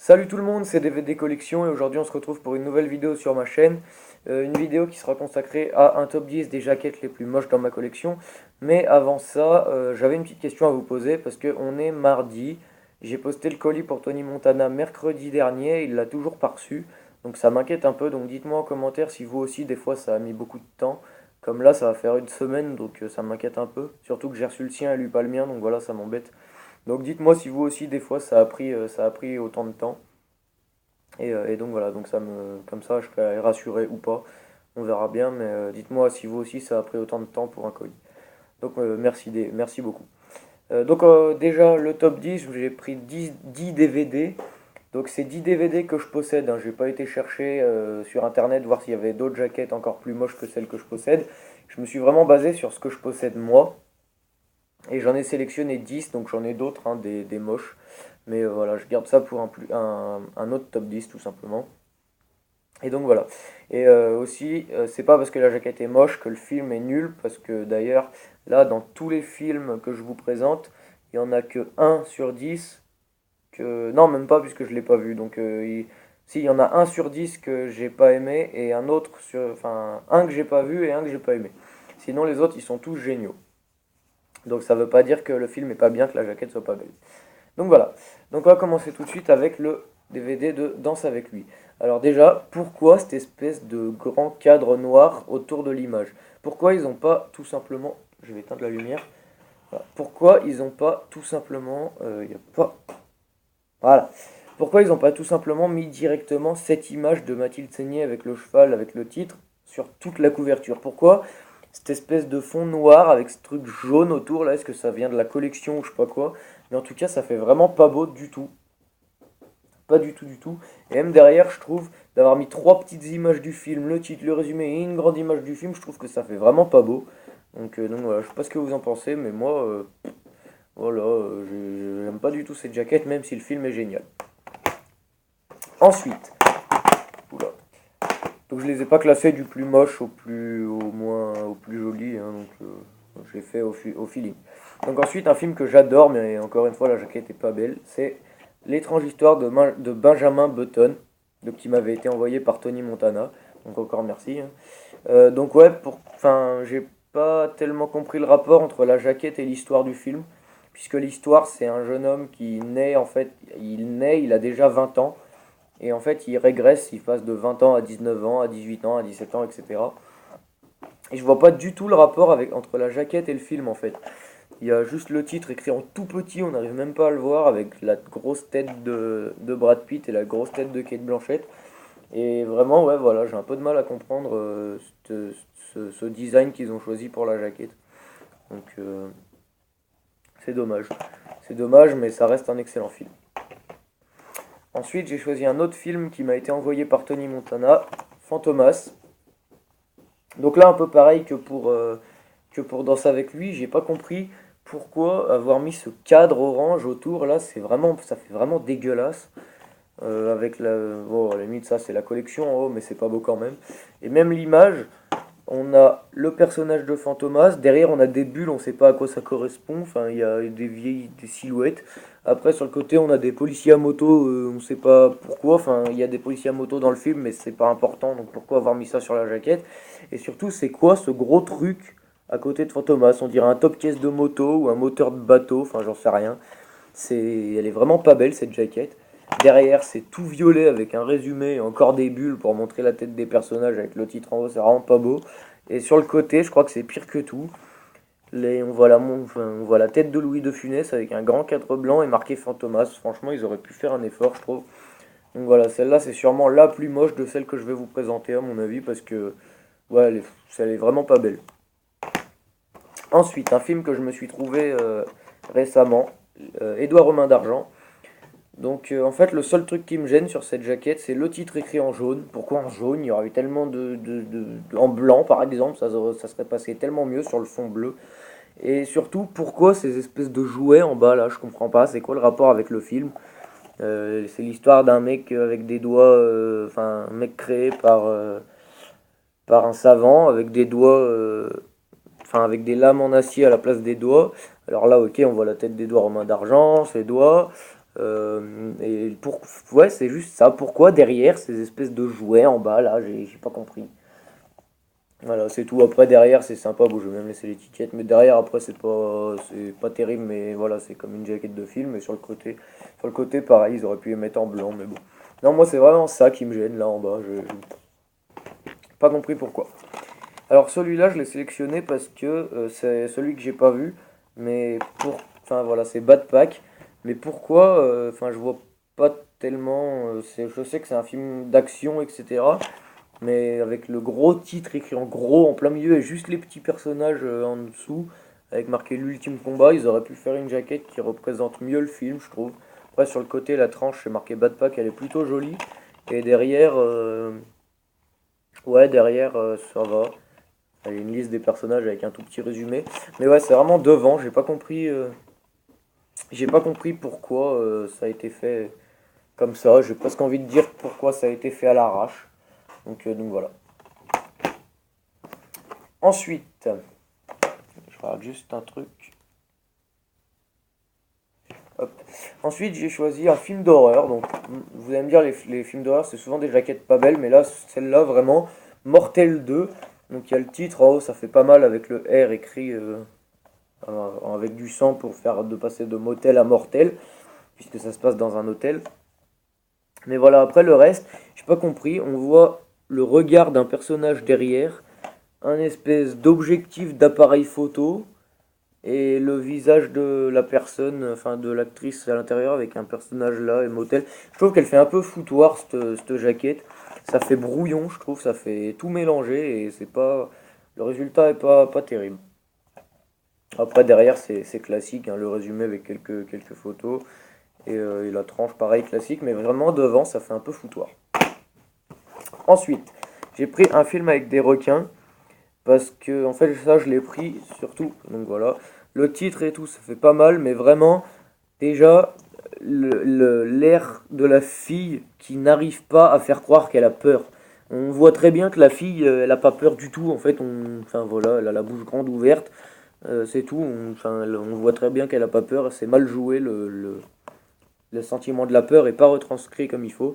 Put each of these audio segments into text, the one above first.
Salut tout le monde, c'est DVD Collection et aujourd'hui on se retrouve pour une nouvelle vidéo sur ma chaîne. Une vidéo qui sera consacrée à un top 10 des jaquettes les plus moches dans ma collection. Mais avant ça, j'avais une petite question à vous poser parce qu'on est mardi. J'ai posté le colis pour Tony Montana mercredi dernier, il l'a toujours pas reçu. Donc ça m'inquiète un peu, donc dites-moi en commentaire si vous aussi des fois ça a mis beaucoup de temps. Comme là ça va faire une semaine donc ça m'inquiète un peu. Surtout que j'ai reçu le sien et lui pas le mien donc voilà ça m'embête. Donc dites-moi si vous aussi des fois ça a pris autant de temps. Et donc voilà, donc comme ça je serai rassuré ou pas, on verra bien, mais dites-moi si vous aussi ça a pris autant de temps pour un colis. Donc merci beaucoup. Déjà le top 10, j'ai pris 10 DVD, donc c'est 10 DVD que je possède, hein. J'ai pas été chercher sur internet voir s'il y avait d'autres jaquettes encore plus moches que celles que je possède. Je me suis vraiment basé sur ce que je possède moi, et j'en ai sélectionné 10 donc j'en ai d'autres, hein, des moches. Mais voilà, je garde ça pour un autre top 10 tout simplement. Et donc voilà. Et aussi, c'est pas parce que la jaquette est moche que le film est nul, parce que d'ailleurs, là, dans tous les films que je vous présente, il y en a que 1 sur 10 que... Non, même pas, puisque je l'ai pas vu. Donc, si, il y en a 1 sur 10 que j'ai pas aimé, et un autre sur... Enfin, un que j'ai pas vu et un que j'ai pas aimé. Sinon, les autres, ils sont tous géniaux. Donc, ça veut pas dire que le film est pas bien, que la jaquette soit pas belle. Donc voilà. Donc on va commencer tout de suite avec le DVD de Danse avec lui. Alors déjà, pourquoi cette espèce de grand cadre noir autour de l'image? Pourquoi ils n'ont pas tout simplement... Je vais éteindre la lumière. Voilà. Pourquoi ils n'ont pas tout simplement... y a pas... Voilà. Pourquoi ils n'ont pas tout simplement mis directement cette image de Mathilde Seigné avec le cheval, avec le titre, sur toute la couverture? Pourquoi cette espèce de fond noir avec ce truc jaune autour là? Est-ce que ça vient de la collection ou je sais pas quoi? Mais en tout cas, ça fait vraiment pas beau du tout. Pas du tout, du tout. Et même derrière, je trouve, d'avoir mis trois petites images du film, le titre, le résumé et une grande image du film, je trouve que ça fait vraiment pas beau. Donc voilà, je sais pas ce que vous en pensez, mais moi, voilà, j'aime pas du tout cette jaquette, même si le film est génial. Ensuite, oula. Donc je les ai pas classés du plus moche au plus joli, hein, je l'ai fait au feeling. Donc ensuite, un film que j'adore, mais encore une fois, la jaquette est pas belle, c'est L'étrange histoire de Benjamin Button, donc qui m'avait été envoyé par Tony Montana. Donc encore merci, hein. Donc ouais, enfin, j'ai pas tellement compris le rapport entre la jaquette et l'histoire du film, puisque l'histoire c'est un jeune homme qui naît en fait, il a déjà 20 ans, et en fait il régresse, il passe de 20 ans à 19 ans, à 18 ans, à 17 ans, etc. Et je vois pas du tout le rapport entre la jaquette et le film en fait. Il y a juste le titre écrit en tout petit, on n'arrive même pas à le voir avec la grosse tête de Brad Pitt et la grosse tête de Kate Blanchett. Et vraiment, ouais, voilà, j'ai un peu de mal à comprendre ce design qu'ils ont choisi pour la jaquette. Donc, c'est dommage. C'est dommage, mais ça reste un excellent film. Ensuite, j'ai choisi un autre film qui m'a été envoyé par Tony Montana, Fantomas. Donc là, un peu pareil que pour Danse avec lui, j'ai pas compris pourquoi avoir mis ce cadre orange autour. Là, ça fait vraiment dégueulasse. Avec la, bon, à la limite, ça c'est la collection en haut, mais c'est pas beau quand même. Et même l'image, on a le personnage de Fantomas, derrière on a des bulles, on sait pas à quoi ça correspond. Enfin, il y a des silhouettes. Après, sur le côté, on a des policiers à moto, on sait pas pourquoi. Enfin, il y a des policiers à moto dans le film, mais c'est pas important, donc pourquoi avoir mis ça sur la jaquette? Et surtout, c'est quoi ce gros truc à côté de Fantomas? On dirait un top caisse de moto ou un moteur de bateau, enfin, j'en sais rien. Elle est vraiment pas belle cette jaquette. Derrière, c'est tout violet avec un résumé et encore des bulles pour montrer la tête des personnages avec le titre en haut, c'est vraiment pas beau. Et sur le côté, je crois que c'est pire que tout. On voit la tête de Louis de Funès avec un grand cadre blanc et marqué Fantomas. Franchement, ils auraient pu faire un effort, je trouve. Donc voilà, celle-là, c'est sûrement la plus moche de celle que je vais vous présenter, à mon avis, parce que ouais, elle est vraiment pas belle. Ensuite, un film que je me suis trouvé récemment, Édouard Romain d'Argent. Donc en fait le seul truc qui me gêne sur cette jaquette c'est le titre écrit en jaune. Pourquoi en jaune? Il y aurait eu tellement en blanc par exemple, ça serait passé tellement mieux sur le fond bleu. Et surtout pourquoi ces espèces de jouets en bas là? Je comprends pas, c'est quoi le rapport avec le film? C'est l'histoire d'un mec avec des doigts, enfin un mec créé par un savant avec des doigts, enfin avec des lames en acier à la place des doigts. Alors là ok on voit la tête d'Édouard Romain d'Argent, ses doigts. Et ouais, c'est juste ça. Pourquoi derrière ces espèces de jouets en bas là, j'ai pas compris. Voilà, c'est tout. Après, derrière, c'est sympa. Bon, je vais même laisser l'étiquette. Mais derrière, après, c'est pas terrible. Mais voilà, c'est comme une jaquette de film. Et sur le côté, pareil, ils auraient pu les mettre en blanc. Mais bon. Non, moi, c'est vraiment ça qui me gêne là en bas. Je n'ai pas compris pourquoi. Alors, celui-là, je l'ai sélectionné parce que c'est celui que j'ai pas vu. Mais enfin, voilà, c'est Bad Pack. Mais pourquoi enfin, je vois pas tellement. Je sais que c'est un film d'action, etc. Mais avec le gros titre écrit en gros en plein milieu et juste les petits personnages en dessous, avec marqué l'ultime combat, ils auraient pu faire une jaquette qui représente mieux le film, je trouve. Après, sur le côté, la tranche, c'est marqué Bad Pack, elle est plutôt jolie. Et derrière, ouais, derrière, ça va. Il y a une liste des personnages avec un tout petit résumé. Mais ouais, c'est vraiment devant, j'ai pas compris pourquoi ça a été fait comme ça. J'ai presque envie de dire pourquoi ça a été fait à l'arrache. Donc voilà. Ensuite, je regarde juste un truc. Hop. Ensuite, j'ai choisi un film d'horreur. Donc, vous allez me dire, les films d'horreur, c'est souvent des jaquettes pas belles, mais là, celle-là, vraiment, Mortel 2. Donc, il y a le titre en haut, ça fait pas mal avec le R écrit avec du sang pour faire de passer de motel à mortel, puisque ça se passe dans un hôtel. Mais voilà, après le reste, j'ai pas compris. On voit le regard d'un personnage derrière, un espèce d'objectif d'appareil photo et le visage de la personne, enfin de l'actrice à l'intérieur avec un personnage là et motel. Je trouve qu'elle fait un peu foutoir cette jaquette. Ça fait brouillon, je trouve, ça fait tout mélanger et c'est pas. Le résultat est pas terrible. Après derrière c'est classique, hein, le résumé avec quelques photos et la tranche pareil classique, mais vraiment devant ça fait un peu foutoir. Ensuite, j'ai pris un film avec des requins. Parce que en fait ça je l'ai pris surtout, donc voilà, le titre et tout ça fait pas mal, mais vraiment déjà l'air de la fille qui n'arrive pas à faire croire qu'elle a peur. On voit très bien que la fille elle a pas peur du tout en fait, enfin voilà, elle a la bouche grande ouverte, c'est tout, enfin, on voit très bien qu'elle a pas peur, c'est mal joué, le sentiment de la peur est pas retranscrit comme il faut.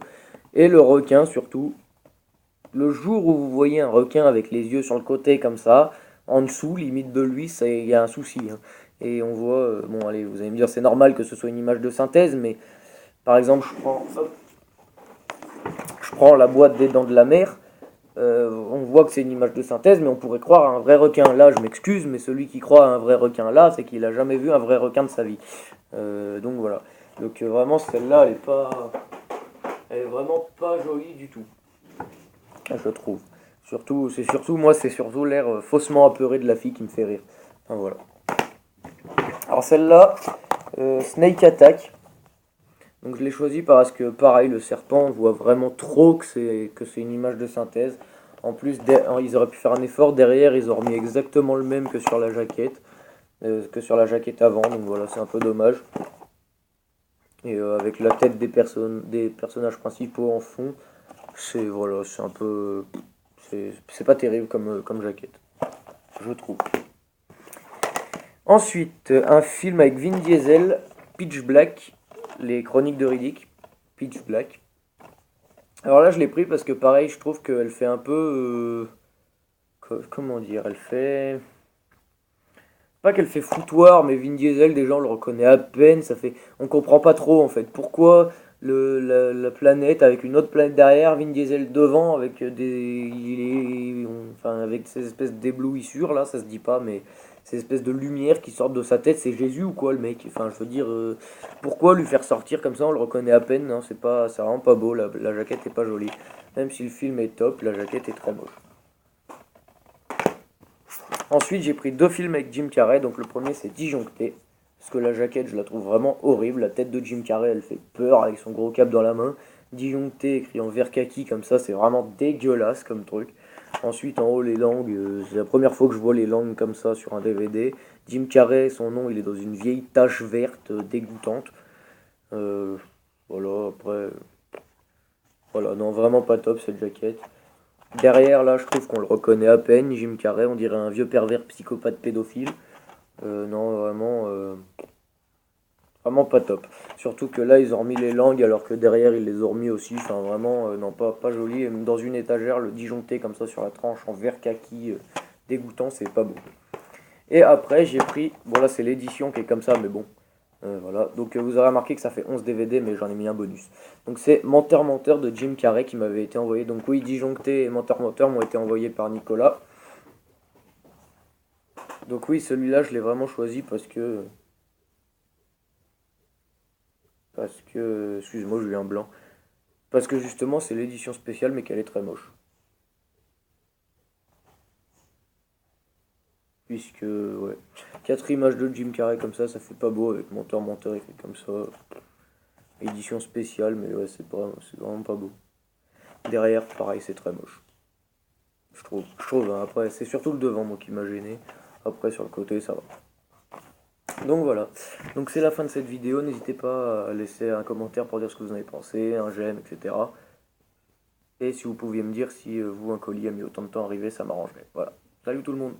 Et le requin surtout, le jour où vous voyez un requin avec les yeux sur le côté comme ça, en dessous, limite de lui, il y a un souci, hein. Et on voit, bon allez, vous allez me dire c'est normal que ce soit une image de synthèse, mais par exemple je prends la boîte des dents de la mer, on voit que c'est une image de synthèse, mais on pourrait croire à un vrai requin. Là, je m'excuse, mais celui qui croit à un vrai requin là, c'est qu'il a jamais vu un vrai requin de sa vie. Donc voilà. Donc vraiment celle-là, elle est vraiment pas jolie du tout, je trouve. C'est surtout moi, c'est surtout l'air faussement apeuré de la fille qui me fait rire. Enfin, voilà. Alors celle-là, Snake Attack. Donc je l'ai choisi parce que pareil, le serpent, on voit vraiment trop que c'est une image de synthèse. En plus, ils auraient pu faire un effort derrière, ils auraient mis exactement le même que sur la jaquette avant. Donc voilà, c'est un peu dommage. Et avec la tête des personnages principaux en fond, c'est un peu, c'est pas terrible comme jaquette, je trouve. Ensuite, un film avec Vin Diesel, Pitch Black, les chroniques de Riddick, Pitch Black. Alors là, je l'ai pris parce que pareil, je trouve qu'elle fait un peu, comment dire, elle fait, pas qu'elle fait foutoir, mais Vin Diesel, déjà on le reconnaît à peine, on comprend pas trop en fait pourquoi la planète avec une autre planète derrière, Vin Diesel devant avec enfin avec ces espèces d'éblouissures là, ça se dit pas, mais ces espèces de lumière qui sortent de sa tête, c'est Jésus ou quoi le mec? Enfin, je veux dire, pourquoi lui faire sortir comme ça, on le reconnaît à peine, non, c'est vraiment pas beau, la jaquette est pas jolie, même si le film est top, la jaquette est très moche. Ensuite, j'ai pris deux films avec Jim Carrey. Donc le premier, c'est Disjoncté. Parce que la jaquette, je la trouve vraiment horrible. La tête de Jim Carrey, elle fait peur avec son gros cap dans la main. Disjoncté, écrit en vert kaki comme ça, c'est vraiment dégueulasse comme truc. Ensuite, en haut, les langues. C'est la première fois que je vois les langues comme ça sur un DVD. Jim Carrey, son nom, il est dans une vieille tache verte dégoûtante. Euh, voilà, après. Voilà, non, vraiment pas top cette jaquette. Derrière, là, je trouve qu'on le reconnaît à peine, Jim Carrey, on dirait un vieux pervers psychopathe pédophile. Non, vraiment, Vraiment pas top. Surtout que là, ils ont remis les langues alors que derrière, ils les ont remis aussi. Enfin, vraiment, non, pas joli. Et même dans une étagère, le disjoncté comme ça sur la tranche en vert kaki, dégoûtant, c'est pas beau. Et après, j'ai pris. Bon, là, c'est l'édition qui est comme ça, mais bon. Voilà. Donc, vous aurez remarqué que ça fait 11 DVD, mais j'en ai mis un bonus. Donc, c'est Menteur Menteur de Jim Carrey qui m'avait été envoyé. Donc, oui, disjoncté et Menteur Menteur m'ont été envoyés par Nicolas. Donc, oui, celui-là, je l'ai vraiment choisi parce que. Parce que. Excuse-moi, j'ai eu un blanc. Parce que justement, c'est l'édition spéciale, mais qu'elle est très moche. Puisque, ouais. 4 images de Jim Carrey comme ça fait pas beau avec Menteur Menteur, il fait comme ça. Édition spéciale, mais ouais, c'est vraiment pas beau. Derrière, pareil, c'est très moche. Je trouve, hein. Après, c'est surtout le devant, moi, qui m'a gêné. Après, sur le côté, ça va. Donc voilà. Donc c'est la fin de cette vidéo. N'hésitez pas à laisser un commentaire pour dire ce que vous en avez pensé, un j'aime, etc. Et si vous pouviez me dire si vous, un colis a mis autant de temps à arriver, ça m'arrangerait. Voilà. Salut tout le monde.